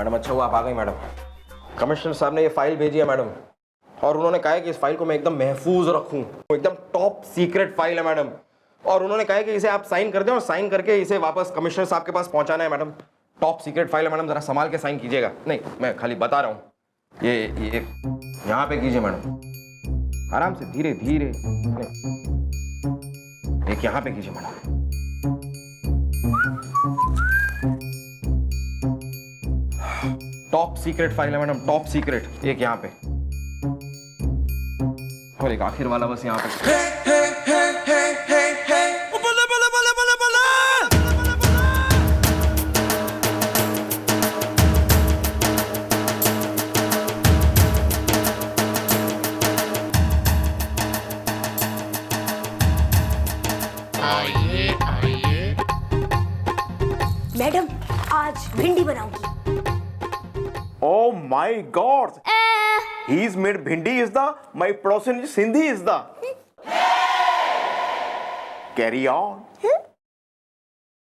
Madam अच्छा हुआ आप आ गई मैडम। कमिश्नर साहब ने ये फाइल भेजी है मैडम, और उन्होंने कहा है कि इस फाइल को मैं एकदम महफूज रखूं, एकदम टॉप सीक्रेट फाइल है मैडम। और उन्होंने कहा है कि इसे आप साइन कर दें और साइन करके इसे वापस कमिश्नर साहब के पास पहुंचाना है मैडम। टॉप सीक्रेट फाइल है मैडम, जरा संभाल के साइन कीजिएगा। नहीं मैं खाली बता रहा हूँ। ये यहाँ पे कीजिए मैडम, आराम से, धीरे धीरे। एक यहाँ पे कीजिए मैडम। टॉप सीक्रेट फाइल है मैडम, टॉप सीक्रेट। एक यहाँ पे और एक आखिर वाला बस यहाँ पे। मैडम आज भिंडी बनाऊंगी। Oh my God! He's made bhindi is the my person is Sindhi is the. Carry on.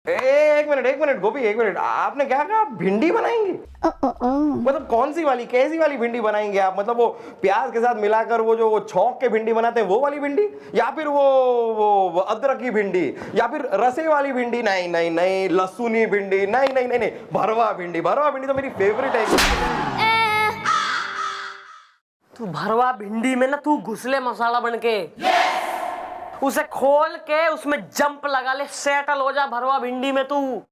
एक मिनट गोपी, एक मिनट। आपने क्या कहा? भिंडी बनाएंगे? मतलब कौन सी वाली, कैसी वाली भिंडी बनाएंगे आप? मतलब वो प्याज के साथ मिलाकर वो छौंक के भिंडी बनाते हैं वो वाली भिंडी, या फिर वो अदरक की भिंडी, या फिर रसे वाली भिंडी? नहीं नहीं नहीं, लहसुनी भिंडी? नहीं नहीं नहीं नहीं, भरवा भिंडी। भरवा भिंडी तो मेरी फेवरेट है। तू भरवा भिंडी में ना तू घुसले मसाला बन के, उसे खोल के उसमें जंप लगा ले, सेटल हो जा भरवा भिंडी में। तू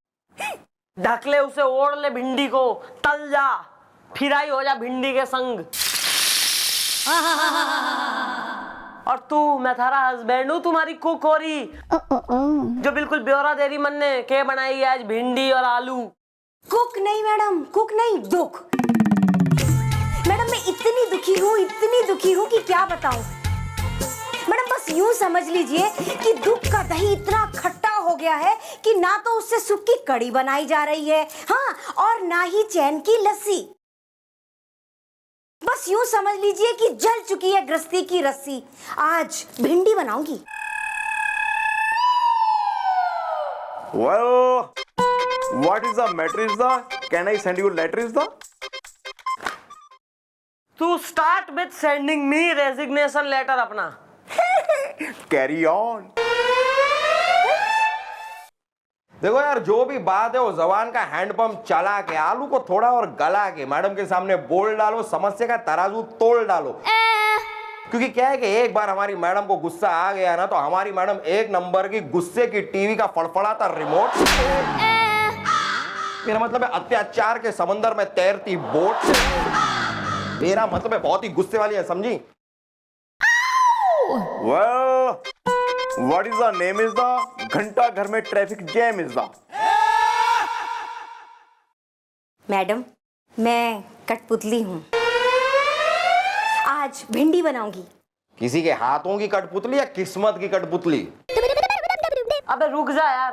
ढक ले उसे, ओढ़ ले भिंडी को, तल जा, फिराई हो जा भिंडी के संग। और तू, मैं थारा हस्बैंड हूँ, तुम्हारी कुक हो रही, जो बिल्कुल ब्योरा दे रही मन ने के बनाई आज भिंडी और आलू। कुक नहीं मैडम, कुक नहीं, दुख। मैडम मैं इतनी दुखी हूँ कि क्या बताऊं। मैडम बस यूं समझ लीजिए कि दुख का दही इतना खट्टा हो गया है कि ना तो उससे सूखी कड़ी बनाई जा रही है, हाँ, और ना ही चैन की लस्सी। बस यूं समझ लीजिए कि जल चुकी है गृहस्थी की रस्सी। आज भिंडी बनाऊंगी। Well, what is the matter is the? Can I send you letter is the? To start with sending me resignation letter अपना। Carry on. देखो यार, जो भी बात है वो जबान का हैंडपंप चला के, आलू को थोड़ा और गला के मैडम के सामने बोल डालो, समस्या का तराजू तोल डालो। क्योंकि क्या है कि एक बार हमारी मैडम को गुस्सा आ गया ना, तो हमारी मैडम एक नंबर की गुस्से की टीवी का फड़फड़ाता रिमोट, मेरा मतलब है अत्याचार के समंदर में तैरती बोट, मेरा मतलब है बहुत ही गुस्से वाली है, समझी? Well, what is the name is the? घंटा घर में traffic jam is the. Madam मैं कठपुतली हूँ, आज भिंडी बनाऊंगी। किसी के हाथों की कठपुतली या किस्मत की कठपुतली? अबे रुक जा यार,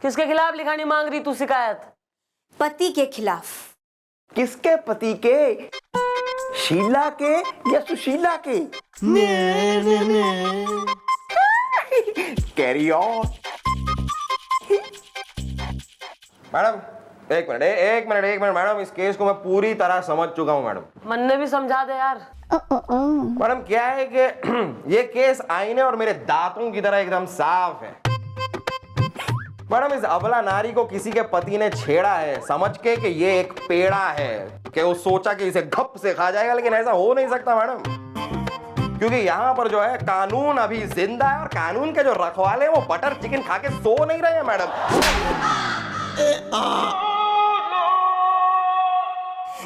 किसके खिलाफ लिखानी मांग रही तू शिकायत? पति के खिलाफ। किसके पति के? शीला के या सुशीला के? Carry on. मैडम एक मिनट मैडम, इस केस को मैं पूरी तरह समझ चुका हूं मैडम। मन ने भी समझा दे यार। मैडम क्या है कि ये केस आईने और मेरे दांतों की तरह एकदम साफ है। मैडम इस अबला नारी को किसी के पति ने छेड़ा है, समझ के कि ये एक पेड़ा है, कि वो सोचा कि इसे घप से खा जाएगा, लेकिन ऐसा हो नहीं सकता मैडम, क्योंकि यहाँ पर जो है कानून अभी जिंदा है, और कानून के जो रखवाले वो बटर चिकन खा के सो नहीं रहे हैं मैडम।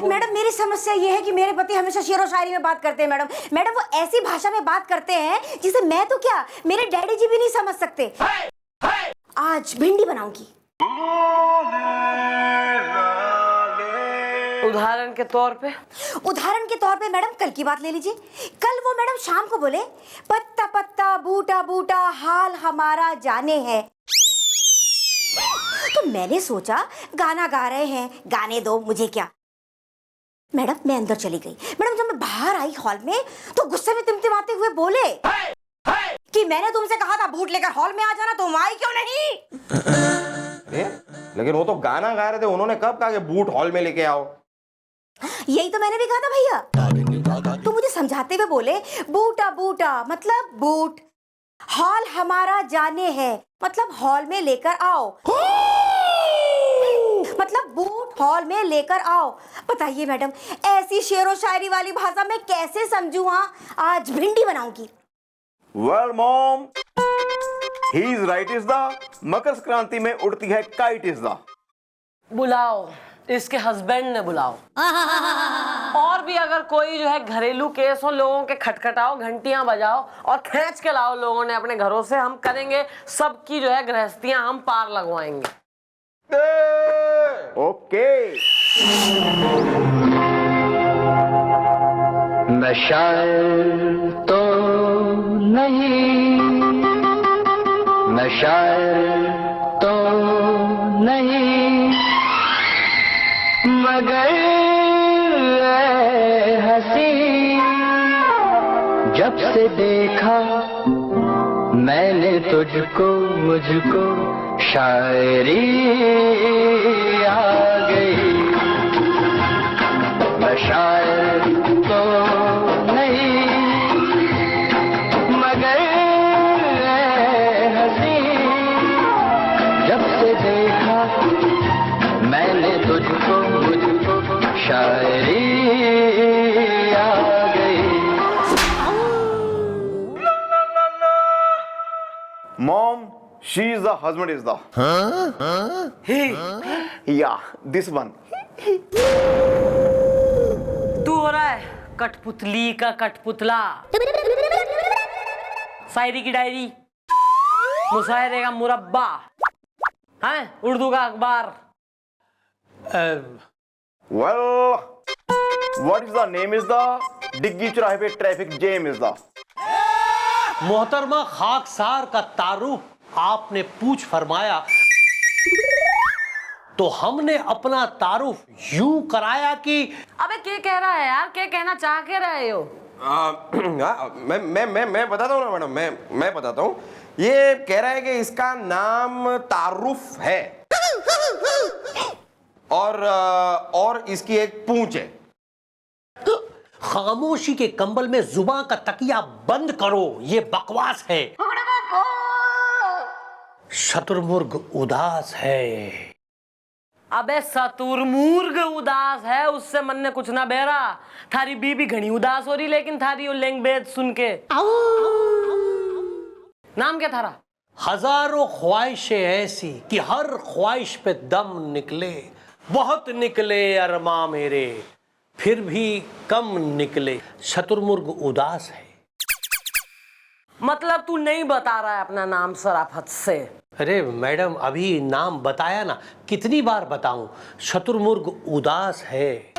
मैडम मेरी समस्या ये है कि मेरे पति हमेशा शेरो शायरी में बात करते हैं मैडम। मैडम वो ऐसी भाषा में बात करते हैं जिसे मैं तो क्या, मेरे डैडी जी भी नहीं समझ सकते। आज भिंडी बनाऊंगी। उदाहरण के तौर पे मैडम कल की बात ले लीजिए। कल वो मैडम शाम को बोले, पत्ता पत्ता बूटा बूटा हाल हमारा जाने है। तो मैंने सोचा गाना गा रहे हैं, गाने दो, मुझे क्या। मैडम मैं अंदर चली गई। मैडम जब मैं बाहर आई हॉल में तो गुस्से में टिमटिमाते हुए बोले कि मैंने तुमसे कहा था बूट लेकर हॉल में आ जाना, तुम आई क्यों नहीं? लेकिन वो तो गाना गा रहे थे, उन्होंने कब कहा कि बूट हॉल में लेके आओ? यही तो मैंने भी कहा था भैया। तो मुझे समझाते हुए बोले बूटा बूटा मतलब बूट, हॉल हमारा जाने है मतलब हॉल में लेकर आओ, मतलब बूट हॉल में लेकर आओ। बताइए मैडम, ऐसी शेरो शायरी वाली भाषा में कैसे समझूं? हाँ, आज भिंडी बनाऊंगी। Well mom, he is right is the Makar Sankranti में उड़ती है काइट इज द। बुलाओ, इसके हस्बैंड ने बुलाओ। और भी अगर कोई जो है घरेलू केस हो, लोगों के खटखटाओ, घंटियां बजाओ और खींच के लाओ लोगों ने अपने घरों से। हम करेंगे सबकी जो है गृहस्थियां हम पार लगवाएंगे। ओके। मैं शायर तो नहीं, मैं शायर तो नहीं, मगर हंसी जब से देखा मैंने तुझको, मुझको शायरी आ गई। मैं शायर तो नहीं, मगर हंसी जब से देखा मैंने तुझको, मुझको शायरी आ गई। Mom, she is the husband is the. या दिस वन। तू हो रहा है कठपुतली का कठपुतला। शायरी की डायरी, मुशायरे का मुरब्बा, है उर्दू का अखबार। Well, what is the name is the डिग्गी चौराहे पे ट्रैफिक जैम इज द। मोहतरमा खाकसार का तारुफ आपने पूछ फरमाया तो हमने अपना तारुफ यूं कराया कि अबे क्या कह रहा है यार, क्या कहना चाह के रहे हो? मैं बताता हूँ ना मैडम, मैं बताता हूँ। ये कह रहा है कि इसका नाम तारुफ है और इसकी एक पूंछ है। खामोशी के कंबल में जुबान का तकिया बंद करो, ये बकवास है। शतुरमुर्ग उदास है। अबे शतुरमुर्ग उदास है, उससे मन ने कुछ ना बहरा। थारी बीबी घनी उदास हो रही, लेकिन थारी वो लैंग्वेज सुन के। नाम क्या थारा? हजारों ख्वाहिशें ऐसी कि हर ख्वाहिश पे दम निकले, बहुत निकले अरमा मेरे, फिर भी कम निकले। शतुरमुर्ग उदास है। मतलब तू नहीं बता रहा है अपना नाम शराफत से? अरे मैडम, अभी नाम बताया ना, कितनी बार बताऊं? शतुरमुर्ग उदास है।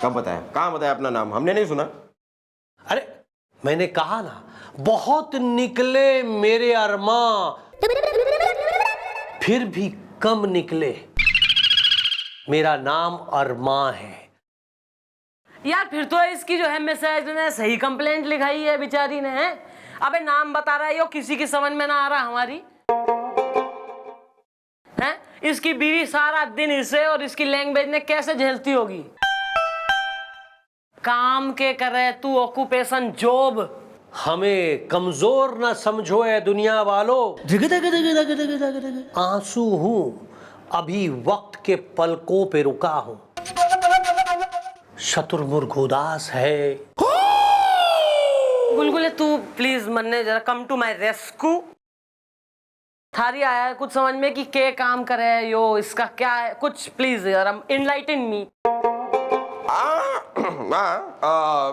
कब बताया, कहाँ बताया अपना नाम? हमने नहीं सुना। अरे मैंने कहा ना, बहुत निकले मेरे अरमा, फिर भी कम निकले। मेरा नाम अरमा है। यार फिर तो इसकी जो है मैसेज ने सही कंप्लेंट लिखाई है बेचारी ने। है अबे नाम बता रहा है, यो किसी की समझ में ना आ रहा हमारी है। इसकी बीवी सारा दिन इसे और इसकी लैंग्वेज ने कैसे झेलती होगी। काम के करे तू, ऑक्यूपेशन जॉब। हमें कमजोर ना समझो ए दुनिया वालों। आंसू हूं, अभी वक्त के पलकों पे रुका हूं। शतुरमुर्ग उदास है। गुलगुले तू प्लीज मन्ने जरा कम टू माय रेस्क्यू। थारी आया है कुछ समझ में कि क्या काम करे यो, इसका क्या है कुछ, प्लीज जरा इनलाइटन मी।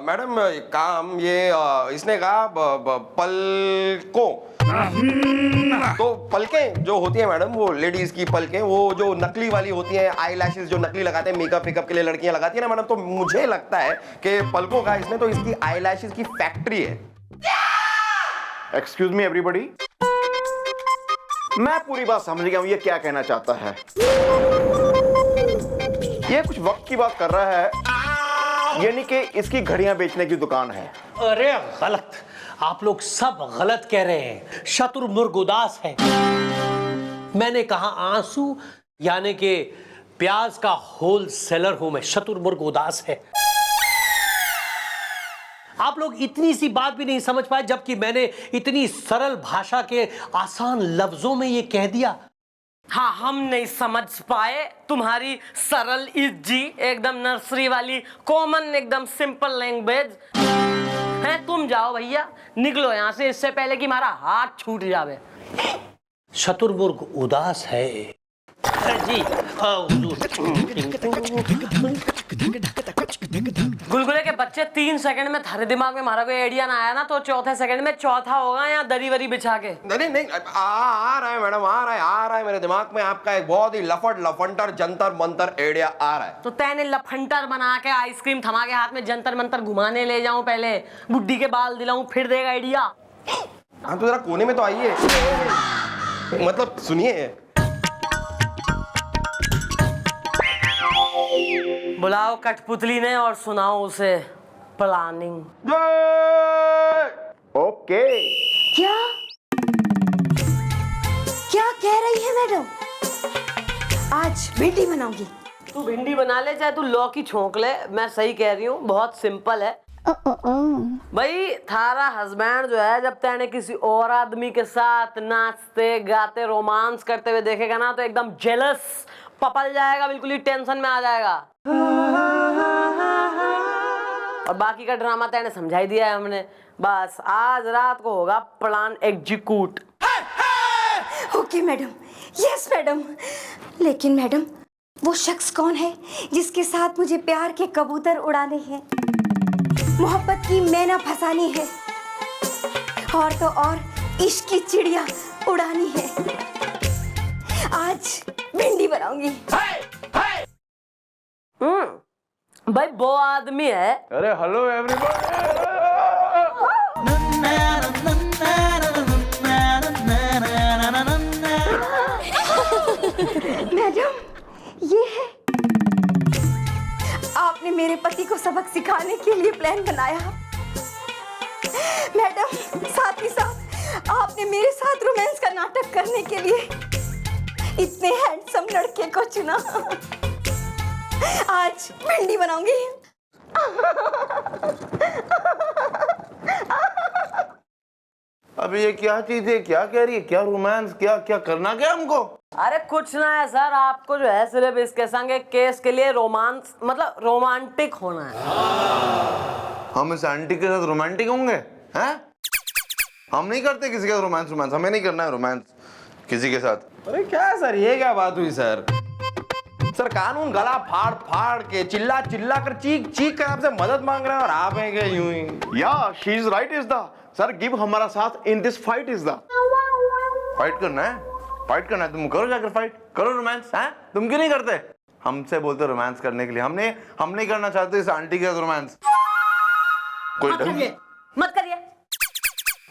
मैडम काम ये इसने कहा पलकों, तो पलकें जो होती है मैडम, वो लेडीज की पलकें, वो जो नकली वाली होती हैं, आई लैशेस जो नकली लगाते हैं, मेकअप वेकअप के लिए लड़कियां लगाती है ना मैडम, तो मुझे लगता है कि पलकों का इसने तो इसकी आई लैशेस की फैक्ट्री है। एक्सक्यूज मी एवरीबॉडी, मैं पूरी बात समझ गया हूं ये क्या कहना चाहता है। ये कुछ वक्त की बात कर रहा है, यानी कि इसकी घड़ियां बेचने की दुकान है। अरे गलत, आप लोग सब गलत कह रहे हैं। शतुरमुर्ग उदास है। मैंने कहा आंसू, यानी कि प्याज का होल सेलर हूं मैं, शतुरमुर्ग उदास है। आप लोग इतनी सी बात भी नहीं समझ पाए, जबकि मैंने इतनी सरल भाषा के आसान लफ्जों में ये कह दिया। हाँ, हम नहीं समझ पाए तुम्हारी सरल इजी एकदम नर्सरी वाली कॉमन एकदम सिंपल लैंग्वेज है। तुम जाओ भैया, निकलो यहाँ से, इससे पहले कि हमारा हाथ छूट जावे। शतुरमुर्ग उदास है जी। गुलगुले के बच्चे 3 सेकंड में थारे दिमाग में हमारा कोई आइडिया ना आया ना, तो चौथे सेकंड में चौथा होगा यहाँ दरी वरी बिछा के। नहीं नहीं, आ रहा है मैडम, आ रहा है मेरे दिमाग में आपका एक बहुत ही लफंटर जंतर मंतर आइडिया आ रहा है। तो तैने लफंटर बना के आइसक्रीम थमा के हाथ में जंतर मंतर घुमाने ले जाऊं, पहले बुड्ढी के बाल दिलाऊं, फिर देगा आइडिया। हाँ तो जरा कोने में तो आइए, मतलब सुनिए। बुलाओ कठपुतली ने और सुनाओ उसे प्लानिंग। ओके। क्या क्या कह रही है मैडम? आज भिंडी बनाऊंगी। तू भिंडी बना ले चाहे तू लौकी छोंक ले, मैं सही कह रही हूँ, बहुत सिंपल है। भाई थारा हस्बैंड जो है, जब तैने किसी और आदमी के साथ नाचते गाते रोमांस करते हुए देखेगा ना, तो एकदम जेलस पपल जाएगा, बिल्कुल ही टेंशन में आ जाएगा। और बाकी का ड्रामा तैने समझाई दिया है हमने, बस आज रात को होगा plan execute. Okay madam, yes madam. लेकिन मैडम, वो शख्स कौन है जिसके साथ मुझे प्यार के कबूतर उड़ाने हैं, मोहब्बत की मैना फसानी है, और तो और इश्क की चिड़िया उड़ानी है। आज भिंडी बनाऊंगी। भाई वो आदमी है। अरे हेलो एवरीवन। मैडम, ये है, आपने मेरे पति को सबक सिखाने के लिए प्लान बनाया। मैडम, साथ ही साथ आपने मेरे साथ रोमांस का नाटक करने के लिए इतने हैंडसम लड़के को चुना। आज भिंडी बनाऊंगी। अभी ये क्या चीज है, क्या कह रही है, क्या रोमांस, क्या क्या करना क्या हमको? अरे कुछ ना है सर, आपको जो है सिर्फ इसके संग एक केस के लिए रोमांस मतलब रोमांटिक होना है। हम इस आंटी के साथ रोमांटिक होंगे हैं? हम नहीं करते किसी के साथ रोमांस, हमें नहीं करना है रोमांस किसी के साथ। अरे क्या सर, ये क्या बात हुई सर? सर कानून गला फाड़ फाड़ के चिल्ला चिल्ला कर चीख चीख कर आपसे मदद मांग रहे हैं, और आप हैं क्या यूं ही? या she is right is the sir, give हमारा साथ in this fight is the fight करना है, फाइट करना है, तुम करो जाकर फाइट करो, रोमांस हैं? तुम क्यों नहीं करते? हमसे बोलते रोमांस करने के लिए, हम नहीं करना चाहते इस आंटी के साथ रोमांस। कोई मत करिए,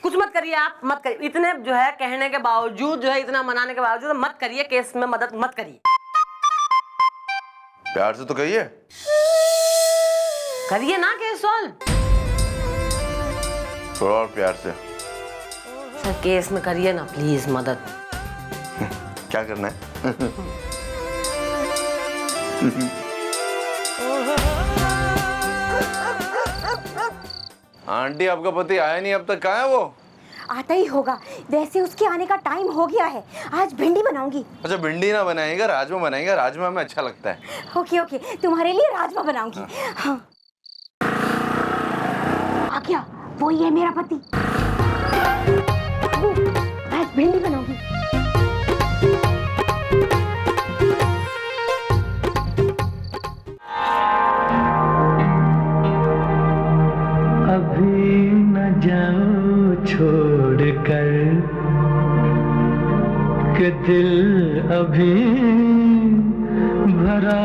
कुछ मत करिए, आप मत करिए। इतने जो है कहने के बावजूद, जो है इतना मनाने के बावजूद मत करिए, केस में मदद मत करिए। प्यार से तो कहिए, करिए ना केस सॉल्व। थोड़ा और प्यार से। सर केस में करिए ना प्लीज मदद। क्या करना है? आंटी आपका पति आया नहीं अब तक, कहाँ है वो? आता ही होगा, वैसे उसके आने का टाइम हो गया है। आज भिंडी बनाऊंगी। अच्छा भिंडी ना बनाएगा, राजमा बनाएगा, राजमा में अच्छा लगता है। ओके ओके, तुम्हारे लिए राजमा बनाऊंगी। हाँ। आ गया, वो ही है मेरा पति। आज भिंडी बनाऊंगी। अभी न जाओ छोड़ कर कि दिल अभी भरा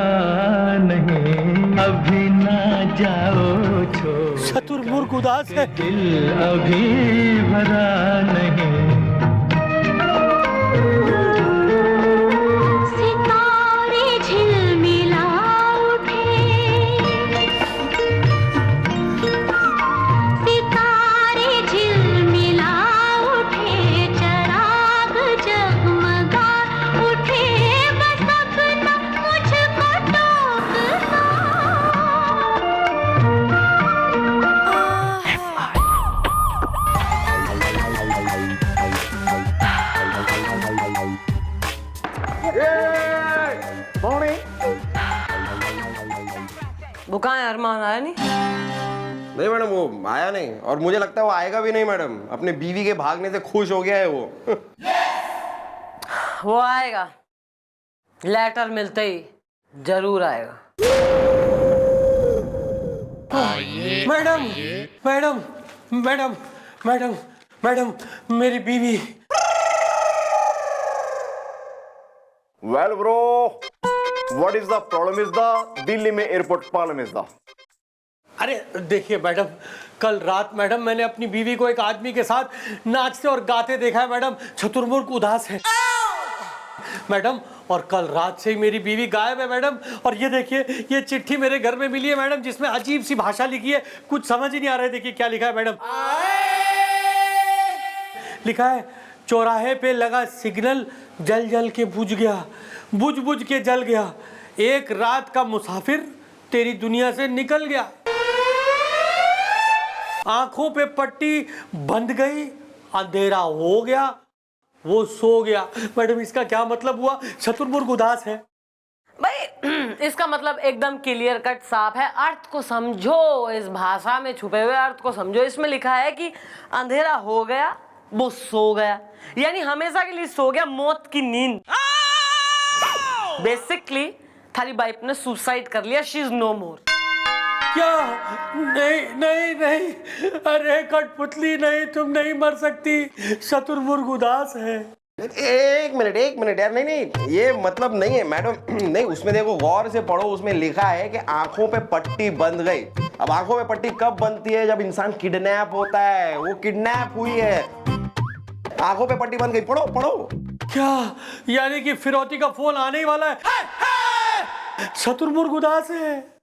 नहीं, अभी न जाओ छोड़ शतुरमुर्ग उदास है। दिल अभी भरा नहीं। सितारे झिलमिला उठे, सितारे झिलमिला उठे, चराग जगमगा उठे, बस अपना मुझको वो कहाँ है? अरमान आया नहीं? नहीं मैडम, वो आया नहीं और मुझे लगता है वो आएगा भी नहीं मैडम। अपने बीवी के भागने से खुश हो गया है वो। वो आएगा, लेटर मिलते ही जरूर आएगा। Madam madam madam madam madam, मेरी बीवी। Well bro, what is the problem? Is the Delhi में एयरपोर्ट प्रॉब्लम इज द। अरे देखिए मैडम, कल रात मैडम मैंने अपनी बीवी को एक आदमी के साथ नाचते और गाते देखा है मैडम। चतुर्मुख उदास है मैडम, और कल रात से ही मेरी बीवी गायब है मैडम। और ये देखिए, ये चिट्ठी मेरे घर में मिली है मैडम, जिसमें अजीब सी भाषा लिखी है, कुछ समझ ही नहीं आ रहा है। देखिए क्या लिखा है मैडम। लिखा है, चौराहे पे लगा सिग्नल जल जल के बुझ गया, बुझ बुझ के जल गया, एक रात का मुसाफिर तेरी दुनिया से निकल गया, आंखों पे पट्टी बंध गई, अंधेरा हो गया, वो सो गया। मैडम इसका क्या मतलब हुआ? चतुर्मुख उदास है भाई। इसका मतलब एकदम क्लियर कट साफ है। अर्थ को समझो, इस भाषा में छुपे हुए अर्थ को समझो। इसमें लिखा है कि अंधेरा हो गया, वो सो गया, यानी हमेशा के लिए सो गया, मौत की नींद। बेसिकली थारी वाइफ ने सुसाइड कर लिया, शी इज नो मोर। क्या? नहीं नहीं नहीं, अरे कठपुतली नहीं, तुम नहीं मर सकती, चतुर्मुख उदास है। एक मिनट यार, नहीं ये मतलब नहीं है मैडम। नहीं, उसमें देखो गौर से पढ़ो, उसमें लिखा है कि आंखों पे पट्टी बंध गई। अब आंखों पे पट्टी कब बनती है? जब इंसान किडनैप होता है। वो किडनैप हुई है, आंखों पे पट्टी बंध गई। पढ़ो पढ़ो। क्या? यानी कि फिरौती का फोन आने ही वाला है। चतुर्मुख उदास है।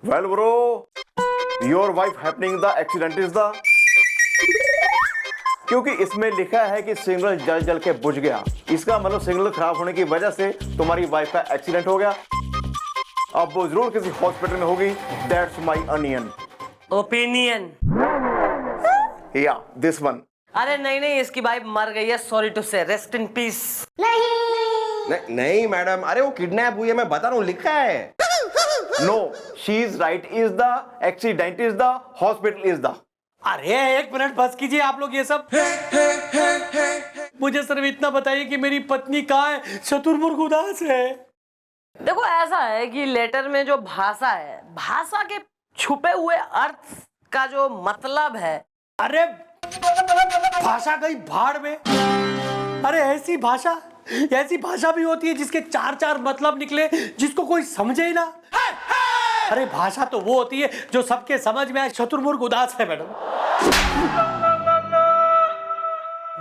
Well bro, your wife happening the accident is the, क्योंकि इसमें लिखा है कि सिग्नल जल जल के बुझ गया, इसका मतलब सिग्नल खराब होने की वजह से तुम्हारी वाइफ का एक्सीडेंट हो गया। अब वो जरूर किसी हॉस्पिटल में होगी। That's my onion opinion. या दिस वन। अरे नहीं नहीं, इसकी वाइफ मर गई है, सॉरी टू से, रेस्ट इन पीस। नहीं मैडम, अरे वो किडनैप हुई है, मैं बता रहा हूँ, लिखा है। No, she is right, is the accident is the hospital is the. अरे एक मिनट बस कीजिए आप लोग ये सब। मुझे सिर्फ इतना बताइए कि मेरी पत्नी कहाँ है? चतुर्मुख उदास है। देखो ऐसा है कि लेटर में जो भाषा है, भाषा के छुपे हुए अर्थ का जो मतलब है। अरे भाषा गई भाड़ में। अरे ऐसी भाषा भी होती है जिसके चार चार मतलब निकले, जिसको कोई समझे ही ना। अरे भाषा तो वो होती है जो सबके समझ में आए। चतुर्मुख उदास है मैडम।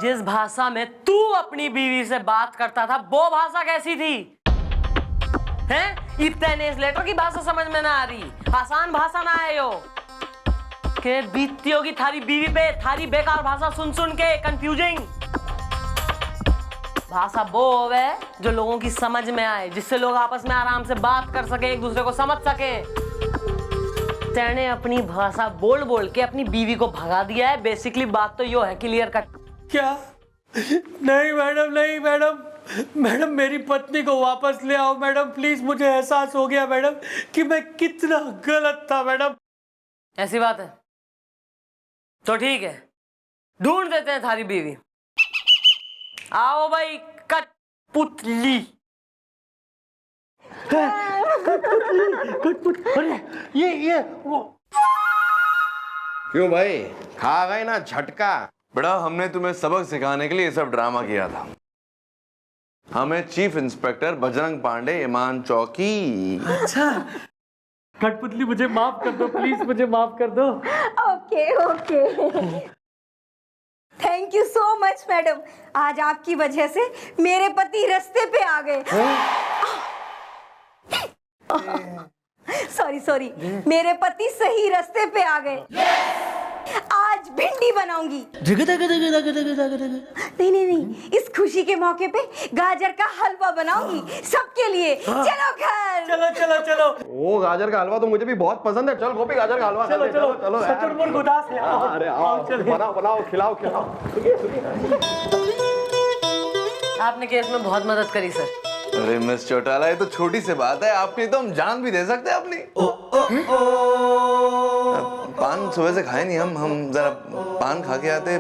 जिस भाषा में तू अपनी बीवी से बात करता था, वो भाषा कैसी थी? हैं? इतने इस लेटर की भाषा समझ में ना आ रही, आसान भाषा ना है यो। के बीतती होगी थारी बीवी पे, थारी बेकार भाषा सुन सुन के, कंफ्यूजिंग भाषा वो होवे जो लोगों की समझ में आए, जिससे लोग आपस में आराम से बात कर सके, एक दूसरे को समझ सके। तेने अपनी भाषा बोल बोल के अपनी बीवी को भगा दिया है। बेसिकली बात तो यो है, क्लियर कट। क्या? नहीं मैडम, नहीं मैडम, मेरी पत्नी को वापस ले आओ मैडम, प्लीज। मुझे एहसास हो गया मैडम कि मैं कितना गलत था मैडम। ऐसी बात है तो ठीक है, ढूंढ देते हैं थारी बीवी। आओ भाई कठपुतली। अरे ये वो। क्यों भाई, खा गए ना झटका? बेटा, हमने तुम्हें सबक सिखाने के लिए ये सब ड्रामा किया था। हमें चीफ इंस्पेक्टर बजरंग पांडे, ईमान चौकी। अच्छा कठपुतली, मुझे माफ कर दो प्लीज, मुझे माफ कर दो। Okay thank you so much madam. आज आपकी वजह से मेरे पति रास्ते पे आ गए। सॉरी, मेरे पति सही रास्ते पे आ गए। आज भिंडी बनाऊंगी। नहीं, इस खुशी के मौके पे गाजर का हलवा बनाऊंगी सबके लिए। चलो घर। चलो। वो गाजर का हलवा तो मुझे भी बहुत पसंद है। चल गोपी, गाजर का हलवा खा ले। चलो चतुर्मुख उदास है। अरे आओ, बनाओ, खिलाओ। आपने केस में बहुत मदद करी सर। अरे मिस चौटाला, ये तो छोटी सी बात है, आपकी तो हम जान भी दे सकते हैं अपनी। पान सुबह से खाए नहीं हम जरा पान खा के आते